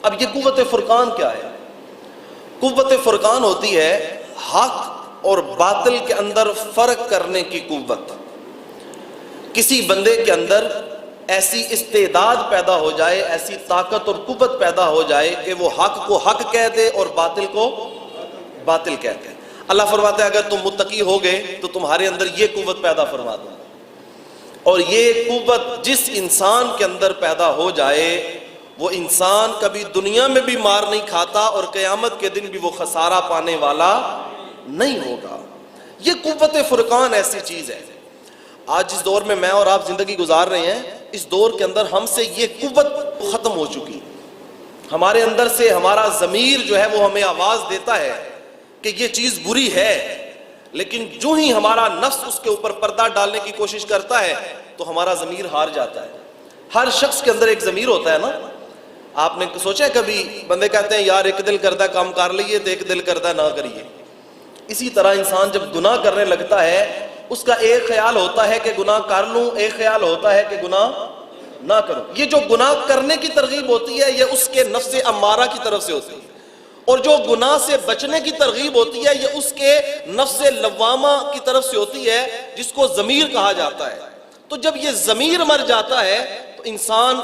اب یہ قوت فرقان کیا ہے؟ قوت فرقان ہوتی ہے حق اور باطل کے اندر فرق کرنے کی قوت۔ کسی بندے کے اندر ایسی استعداد پیدا ہو جائے، ایسی طاقت اور قوت پیدا ہو جائے کہ وہ حق کو حق کہہ دے اور باطل کو باطل کہہ دے۔ اللہ فرماتا ہے اگر تم متقی ہوگے تو تمہارے اندر یہ قوت پیدا فرما دوں گا، اور یہ قوت جس انسان کے اندر پیدا ہو جائے وہ انسان کبھی دنیا میں بھی مار نہیں کھاتا اور قیامت کے دن بھی وہ خسارہ پانے والا نہیں ہوگا۔ یہ قوت فرقان ایسی چیز ہے۔ آج جس دور میں اور آپ زندگی گزار رہے ہیں، اس دور کے اندر ہم سے یہ قوت ختم ہو چکی۔ ہمارے اندر سے ہمارا ضمیر جو ہے وہ ہمیں آواز دیتا ہے کہ یہ چیز بری ہے، لیکن جو ہی ہمارا نفس اس کے اوپر پردہ ڈالنے کی کوشش کرتا ہے تو ہمارا ضمیر ہار جاتا ہے۔ ہر شخص کے اندر ایک ضمیر ہوتا ہے نا۔ آپ نے سوچا ہے کبھی بندے کہتے ہیں یار ایک دل کردہ کام کر لیے تو ایک دل کردہ نہ کریے۔ اسی طرح انسان جب گناہ کرنے لگتا ہے اس کا ایک خیال ہوتا ہے کہ گناہ کر لوں، ایک خیال ہوتا ہے کہ گناہ نہ کروں۔ یہ جو گناہ کرنے کی ترغیب ہوتی ہے یہ اس کے نفس امارہ کی طرف سے ہوتی ہے، اور جو گناہ سے بچنے کی ترغیب ہوتی ہے یہ اس کے نفس لوامہ کی طرف سے ہوتی ہے، جس کو ضمیر کہا جاتا ہے۔ تو جب یہ ضمیر مر جاتا ہے تو انسان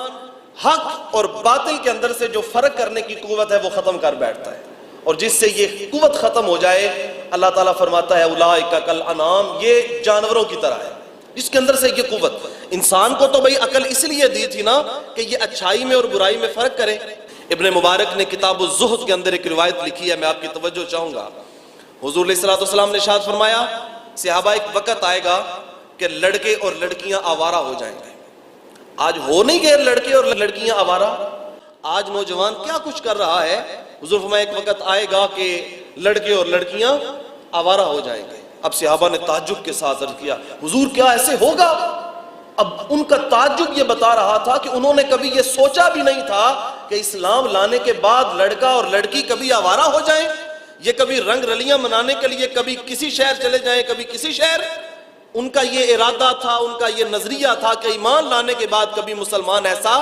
حق اور باطل کے اندر سے جو فرق کرنے کی قوت ہے وہ ختم کر بیٹھتا ہے، اور جس سے یہ قوت ختم ہو جائے اللہ تعالیٰ فرماتا ہے اولئک کالانعام، یہ جانوروں کی طرح ہے جس کے اندر سے یہ قوت۔ انسان کو تو بھئی عقل اس لیے دی تھی نا کہ یہ اچھائی میں اور برائی میں فرق کرے۔ ابن مبارک نے کتاب الزہد کے اندر ایک روایت لکھی ہے، میں آپ کی توجہ چاہوں گا۔ حضور علیہ الصلوۃ والسلام نے ارشاد فرمایا صحابہ ایک وقت آئے گا کہ لڑکے اور لڑکیاں آوارہ ہو جائیں گے۔ آج ہو نہیں گئے لڑکے اور لڑکیاں آوارہ؟ آج نوجوان کیا کچھ کر رہا ہے؟ حضور فرمایا ایک وقت آئے گا کہ لڑکے اور لڑکیاں آوارہ ہو جائیں گے۔ اب صحابہ نے تعجب کے ساتھ عرض کیا حضور کیا ایسے ہوگا؟ اب ان کا تعجب یہ بتا رہا تھا کہ انہوں نے کبھی یہ سوچا بھی نہیں تھا کہ اسلام لانے کے بعد لڑکا اور لڑکی کبھی آوارہ ہو جائیں، یہ کبھی رنگ رلیاں منانے کے لیے کبھی کسی شہر چلے جائیں کبھی کسی شہر۔ ان کا یہ ارادہ تھا، ان کا یہ نظریہ تھا کہ ایمان لانے کے بعد کبھی مسلمان ایسا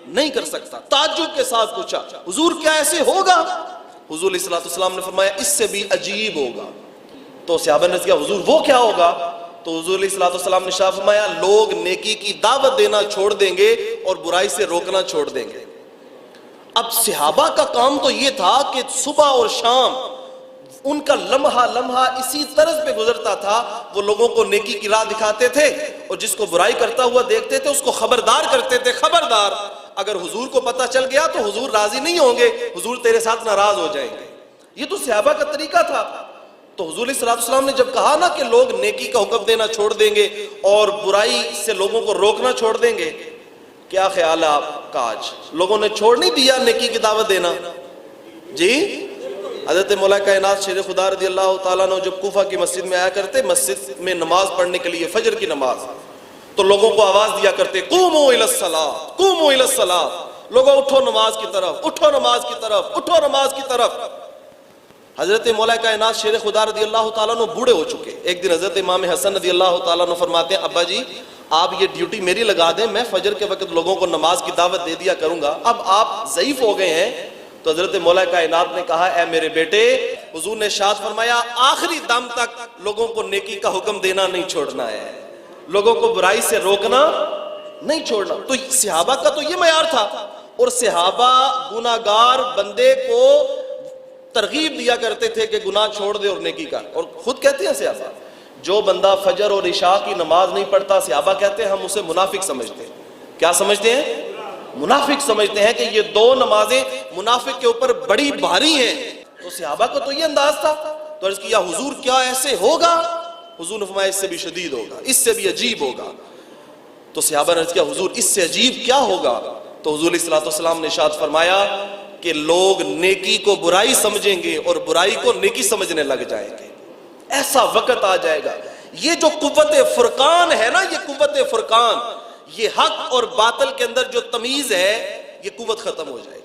نہیں کر سکتا۔ تعجب کے ساتھ پوچھا حضور کیا ایسے ہوگا؟ حضور علیہ السلام نے فرمایا اس سے بھی عجیب ہوگا۔ تو صحابہ نے کہا حضور وہ کیا ہوگا؟ تو حضور علیہ السلام نے ارشاد فرمایا لوگ نیکی کی دعوت دینا چھوڑ دیں گے اور برائی سے روکنا چھوڑ دیں گے۔ اب صحابہ کا کام تو یہ تھا کہ صبح اور شام ان کا لمحہ لمحہ اسی طرز پہ گزرتا تھا، وہ لوگوں کو نیکی کی راہ دکھاتے تھے اور جس کو برائی کرتا ہوا دیکھتے تھے اس کو خبردار کرتے تھے، خبردار اگر حضور کو پتہ چل گیا تو حضور راضی نہیں ہوں گے، حضور تیرے ساتھ ناراض ہو جائیں گے۔ یہ تو صحابہ کا طریقہ تھا۔ تو حضور علیہ السلام نے جب کہا نا کہ لوگ نیکی کا حکم دینا چھوڑ دیں گے اور برائی سے لوگوں کو روکنا چھوڑ دیں گے، کیا خیال ہے آپ کا آج لوگوں نے چھوڑ نہیں دیا نیکی کی دعوت دینا؟ جی حضرت مولا کائنات شیر خدا رضی اللہ تعالیٰ عنہ جب کوفہ کی مسجد میں آیا کرتے، مسجد میں نماز پڑھنے کے لیے فجر کی نماز، تو لوگوں کو آواز دیا کرتے قوموا الی الصلاۃ قوموا الی الصلاۃ، لوگوں اٹھو نماز کی طرف، اٹھو نماز کی طرف، اٹھو نماز کی طرف۔ حضرت مولا کائنات شیر خدا رضی اللہ تعالیٰ عنہ بوڑھے ہو چکے۔ ایک دن حضرت امام حسن رضی اللہ تعالیٰ عنہ فرماتے ہیں ابا جی آپ یہ ڈیوٹی میری لگا دیں، میں فجر کے وقت لوگوں کو نماز کی دعوت دے دیا کروں گا، اب آپ ضعیف ہو گئے ہیں۔ تو حضرت مولا کائنات نے کہا اے میرے بیٹے، حضور نے ارشاد فرمایا آخری دم تک لوگوں کو نیکی کا حکم دینا نہیں چھوڑنا ہے، لوگوں کو برائی سے روکنا نہیں چھوڑنا۔ تو صحابہ کا تو یہ معیار تھا، اور صحابہ گناہگار بندے کو ترغیب دیا کرتے تھے کہ گناہ چھوڑ دے اور نیکی کر، اور خود کہتے ہیں صحابہ جو بندہ فجر اور عشاء کی نماز نہیں پڑھتا، صحابہ کہتے ہیں ہم اسے منافق سمجھتے ہیں۔ کیا سمجھتے ہیں؟ منافق سمجھتے ہیں کہ یہ دو نمازیں منافق کے اوپر بڑی بھاری ہیں۔ تو صحابہ کو تو یہ انداز تھا۔ تو عرض کیا حضور کیا ایسے ہوگا؟ حضور نے فرمایا اس سے بھی شدید ہوگا، اس سے بھی عجیب ہوگا۔ تو صحابہ نے عرض کیا حضور اس سے عجیب کیا ہوگا؟ تو حضور علیہ السلام نے ارشاد فرمایا کہ لوگ نیکی کو برائی سمجھیں گے اور برائی کو نیکی سمجھنے لگ جائیں گے۔ ایسا وقت آ جائے گا، یہ جو قوت فرقان ہے نا، یہ قوت فرقان، یہ حق اور باطل کے اندر جو تمیز ہے یہ قوت ختم ہو جائے گی۔